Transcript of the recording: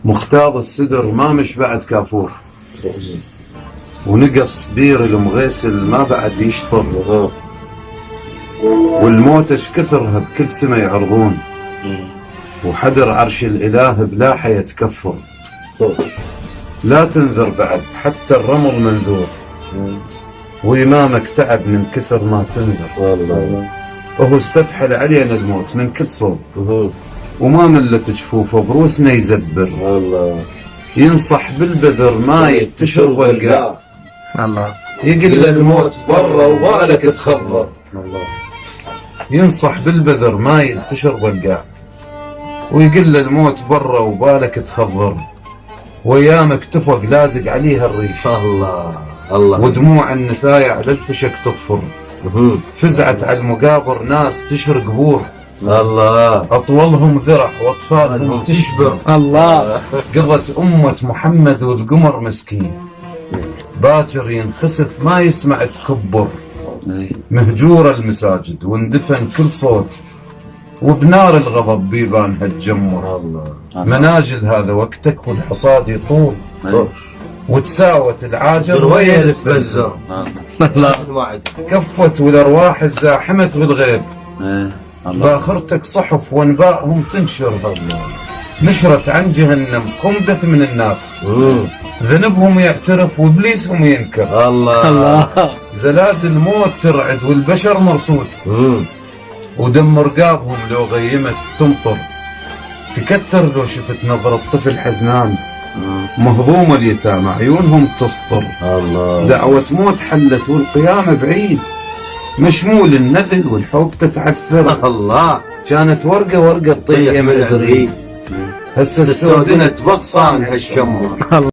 مختاض السدر ما مش بعد كافور، ونقص بير المغيسل ما بعد يشطر، والموت اش كثرها بكل سنة يعرضون، وحدر عرش الإله بلاحة يتكفر. لا تنذر بعد حتى الرمل منذور، وإمامك تعب من كثر ما تنذر، وهو استفحل علينا الموت من كل صوب، وما ملت جفوفه بروسنا يزبر. ينصح بالبذر ما تشرب القاع، يقل الموت برا وبالك تخضر. ينصح بالبذر ما تشرب القاع، ويقل الموت برا وبالك تخضر. وايامك تفق لازق عليها الريش، ودموع النثايا على الفشك تطفر. فزعت على المقابر ناس تشرق بور، أطولهم ذرع وأطفالهم تشبر. قضت أمة محمد والقمر مسكين، باكر ينخسف ما يسمع تكبر. مهجور المساجد واندفن كل صوت، وبنار الغضب بيبانها تجمر. مناجل هذا وقتك والحصاد يطول، وتساوت العاجر ويا تبزر. كفت والأرواح الزاحمت بالغيب، باخرتك صحف وانباءهم تنشر. نشرت عن جهنم خمدت من الناس، ذنبهم يعترف وابليسهم ينكر. زلازل موت ترعد والبشر مرصود، ودم رقابهم لو غيمت تمطر. تكتر لو شفت نظرة طفل حزنان، مهضوم اليتامى عيونهم تسطر. دعوة موت حلت والقيامة بعيد، مشمول النذل والحب تتعثر. كانت ورقة تطيح من الزريد، هسه السودنة بغصان هالشمر.